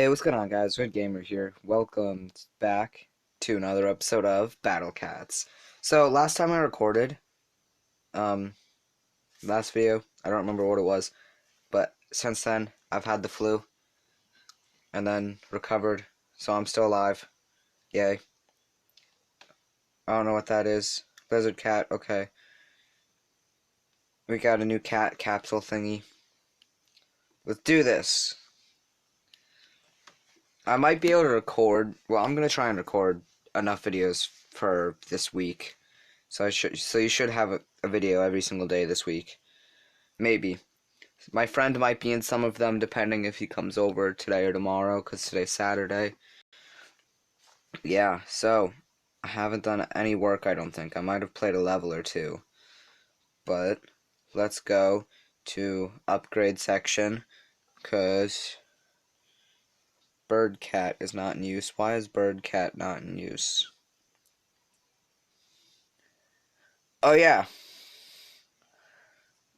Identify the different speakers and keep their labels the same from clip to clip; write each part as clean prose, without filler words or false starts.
Speaker 1: Hey, what's going on, guys? Red Gamer here. Welcome back to another episode of Battle Cats. So, last time I recorded, um, last video, I don't remember what it was, but since then, I've had the flu, and then recovered, so I'm still alive. Yay. I don't know what that is. Lizard cat, okay. We got a new cat capsule thingy. Let's do this. I might be able to record, well, I'm gonna try and record enough videos for this week. So you should have a video every single day this week. Maybe. My friend might be in some of them depending if he comes over today or tomorrow, because today's Saturday. Yeah, so I haven't done any work, I don't think. I might have played a level or two. But let's go to upgrade section, because bird cat is not in use. Why is bird cat not in use? Oh yeah.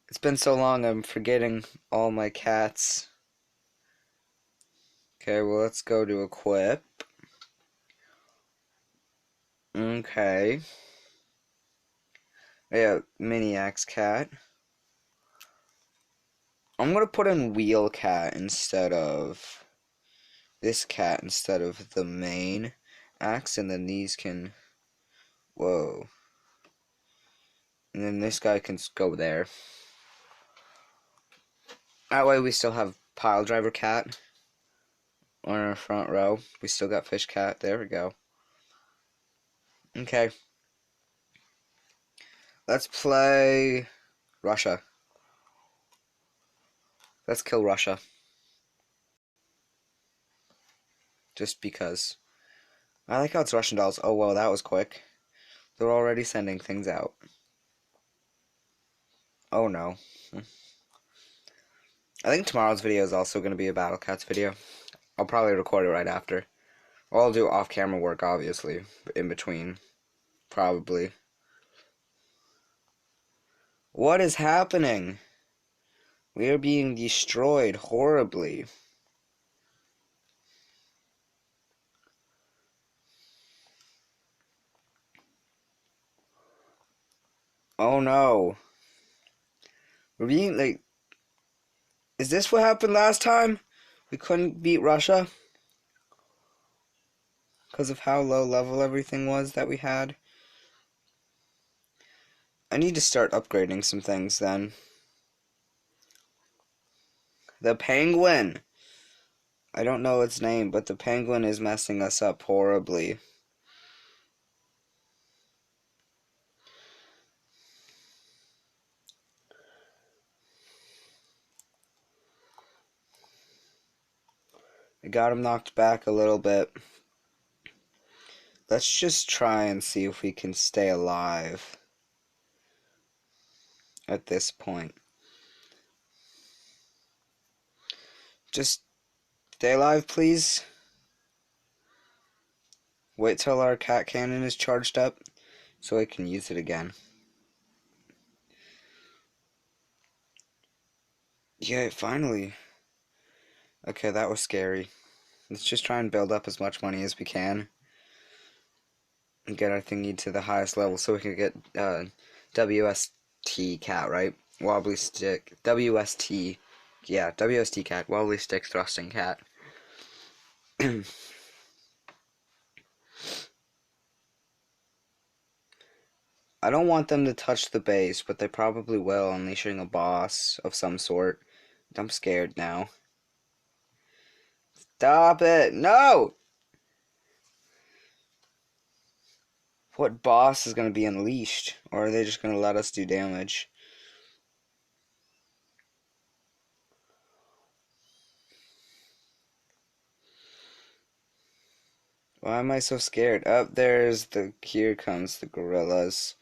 Speaker 1: It's been so long I'm forgetting all my cats. Okay, well, let's go to equip. Okay. Yeah, mini axe cat. I'm gonna put in wheel cat instead of this cat instead of the main axe, and then these can. Whoa. And then this guy can go there. That way we still have pile driver cat on our front row. We still got fish cat. There we go. Okay. Let's play Russia. Let's kill Russia. Just because. I like how it's Russian dolls. Oh, well, that was quick. They're already sending things out. Oh, no. I think tomorrow's video is also going to be a Battle Cats video. I'll probably record it right after. Or I'll do off-camera work, obviously, in between. Probably. What is happening? We are being destroyed horribly. Oh no. We're being, like... Is this what happened last time? We couldn't beat Russia? Because of how low level everything was that we had? I need to start upgrading some things then. The penguin! I don't know its name, but the penguin is messing us up horribly. I got him knocked back a little bit. Let's just try and see if we can stay alive at this point. Just stay alive, please. Wait till our cat cannon is charged up so I can use it again. Yeah, finally. Okay, that was scary. Let's just try and build up as much money as we can and get our thingy to the highest level so we can get WST cat, right? Wobbly stick. WST. Yeah, WST cat. Wobbly stick thrusting cat. I don't want them to touch the base, but they probably will, unleashing a boss of some sort. I'm scared now. Stop it! No! What boss is going to be unleashed? Or are they just going to let us do damage? Why am I so scared? Up there's here comes the gorillas.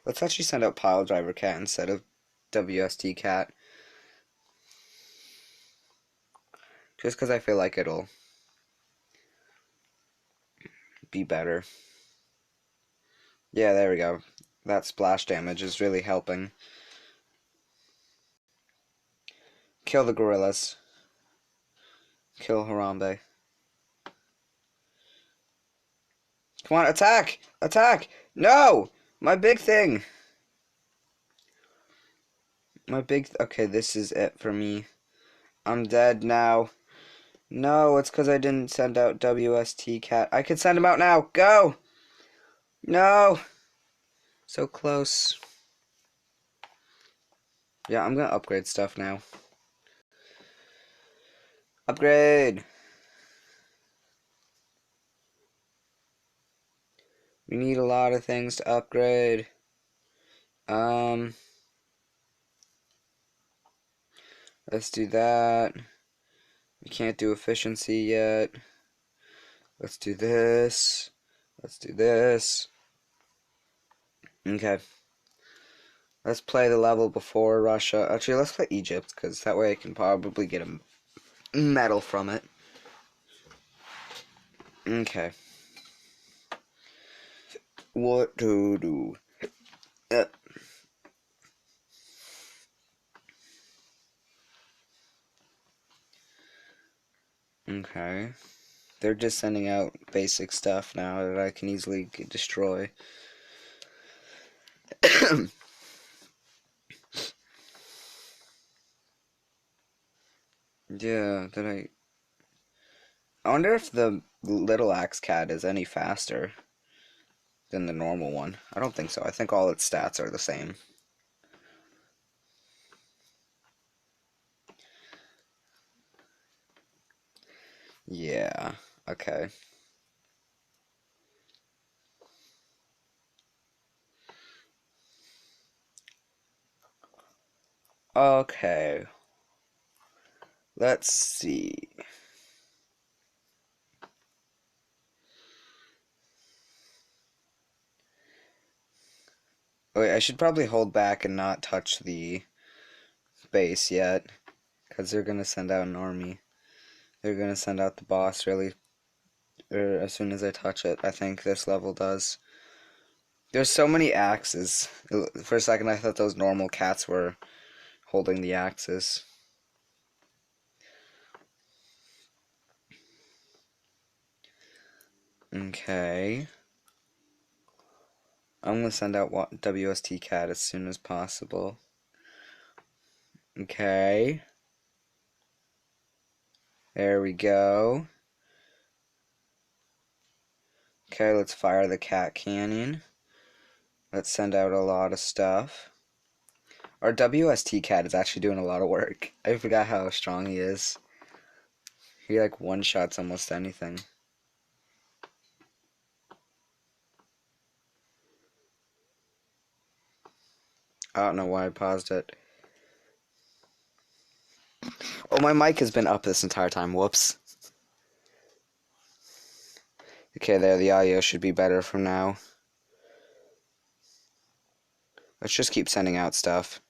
Speaker 1: Let's actually send out pile driver cat instead of WST cat. Just because I feel like it'll be better. Yeah, there we go. That splash damage is really helping. Kill the gorillas. Kill Harambe. Come on, attack! Attack! No! My big thing! Okay, this is it for me. I'm dead now. No, it's because I didn't send out WST Cat. I can send him out now. Go! No! So close. Yeah, I'm gonna upgrade stuff now. Upgrade! We need a lot of things to upgrade. Let's do that. We can't do efficiency yet. Let's do this. Let's do this. Okay. Let's play the level before Russia. Actually, let's play Egypt, because that way I can probably get a medal from it. Okay. What to do? Okay. They're just sending out basic stuff now that I can easily destroy. Yeah, I wonder if the little axe cat is any faster than the normal one. I don't think so. I think all its stats are the same. Yeah, okay. Okay. Let's see. Wait, I should probably hold back and not touch the base yet, because they're gonna send out an army. They're gonna send out the boss really, or as soon as I touch it. I think this level does. There's so many axes. For a second, I thought those normal cats were holding the axes. Okay. I'm gonna send out WST cat as soon as possible. Okay. There we go. Okay, let's fire the cat cannon. Let's send out a lot of stuff. Our WST cat is actually doing a lot of work. I forgot how strong he is. He like one-shots almost anything. I don't know why I paused it. Oh, my mic has been up this entire time. Whoops. Okay, there, the audio should be better from now. Let's just keep sending out stuff.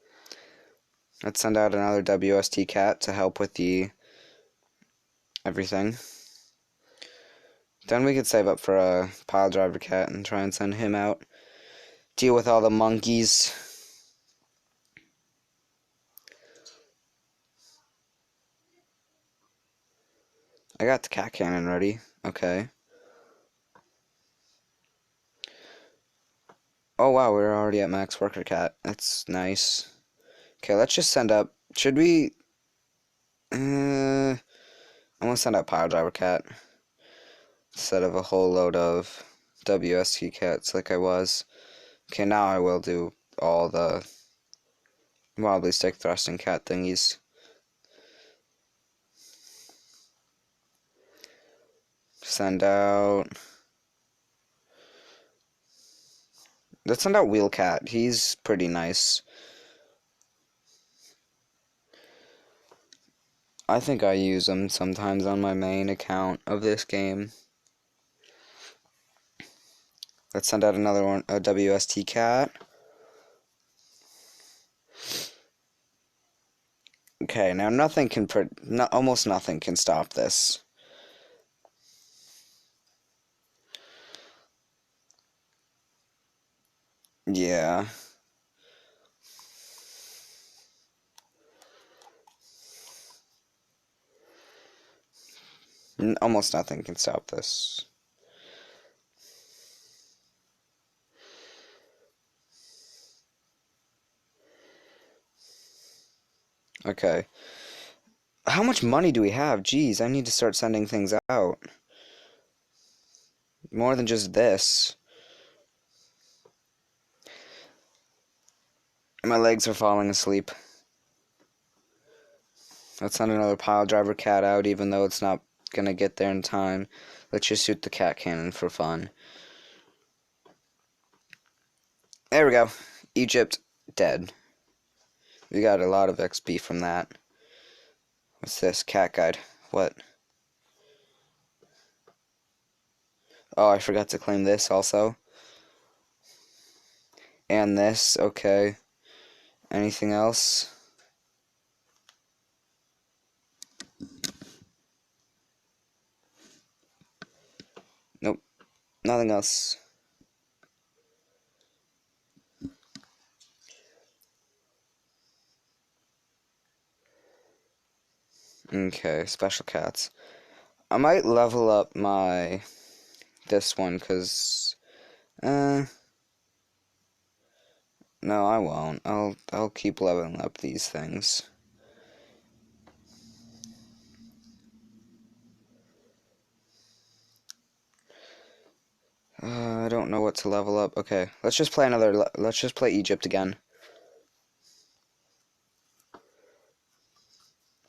Speaker 1: Let's send out another WST cat to help with the everything. Then we could save up for a pile driver cat and try and send him out. Deal with all the monkeys. I got the cat cannon ready. Okay. Oh wow, we're already at max worker cat. That's nice. Okay, let's just send up. Should we? I'm gonna send out pile driver cat instead of a whole load of WST cats like I was. Okay, now I will do all the wobbly stick thrusting cat thingies. Send out. Let's send out wheel cat. He's pretty nice. I think I use him sometimes on my main account of this game. Let's send out another one, a WST cat. Okay, now nothing can, almost nothing can stop this. Yeah. Almost nothing can stop this. Okay. How much money do we have? Jeez, I need to start sending things out. More than just this. My legs are falling asleep. Let's send another pile driver cat out, even though it's not gonna get there in time. Let's just shoot the cat cannon for fun. There we go. Egypt, dead. We got a lot of XP from that. What's this? Cat guide. What? Oh, I forgot to claim this also. And this, okay. Anything else? Nope. Nothing else. Okay, special cats. I might level up this one, cause no, I won't. I'll keep leveling up these things. I don't know what to level up. Okay, let's just play let's just play Egypt again.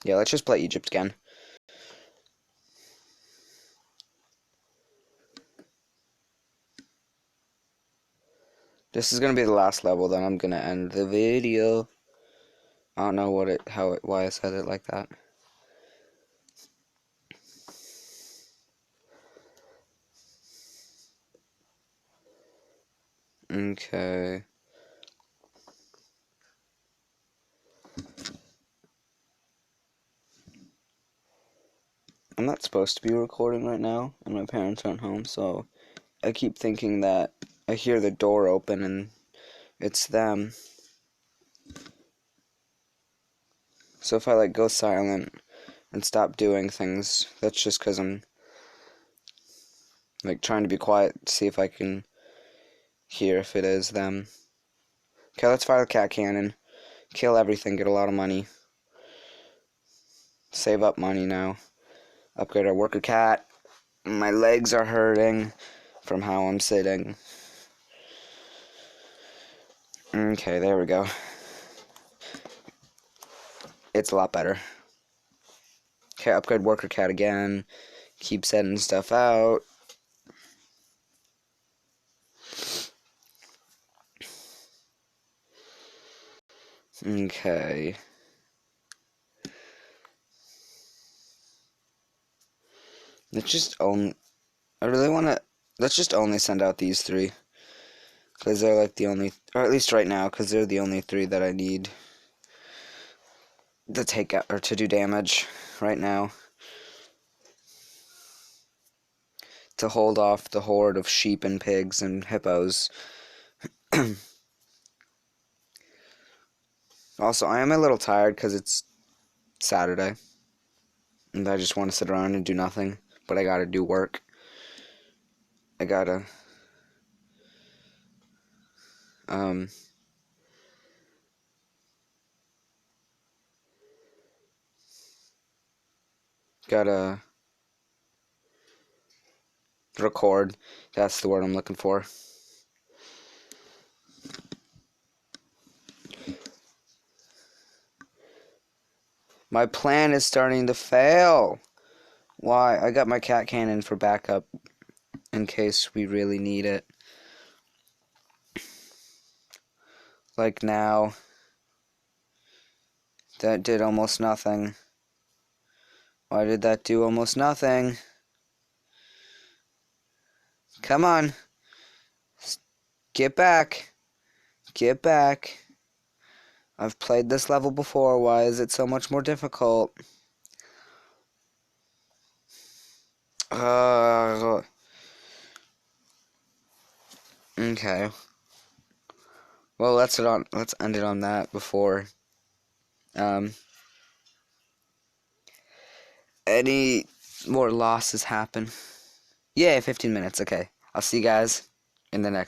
Speaker 1: Yeah, let's just play Egypt again. This is gonna be the last level, then I'm gonna end the video. I don't know why I said it like that. Okay. I'm not supposed to be recording right now, and my parents aren't home, so I keep thinking that I hear the door open and it's them. So if I like go silent and stop doing things, that's just because I'm like trying to be quiet to see if I can hear if it is them. Okay, let's fire the cat cannon. Kill everything, get a lot of money. Save up money now. Upgrade our worker cat. My legs are hurting from how I'm sitting. Okay, there we go. It's a lot better. Okay, upgrade worker cat again. Keep sending stuff out. Okay. Let's just let's just only send out these three. Because they're like the only, or at least right now, because they're the only three that I need to take out, or to do damage right now. To hold off the horde of sheep and pigs and hippos. Also, I am a little tired because it's Saturday. And I just want to sit around and do nothing. But I gotta do work. I gotta, um, gotta record. That's the word I'm looking for. My plan is starting to fail. Why? I got my cat cannon for backup in case we really need it. Like now. That did almost nothing. Why did that do almost nothing? Come on. Get back. Get back. I've played this level before. Why is it so much more difficult? Okay. Well, let's end it on that before any more losses happen. Yeah, 15 minutes. Okay. I'll see you guys in the next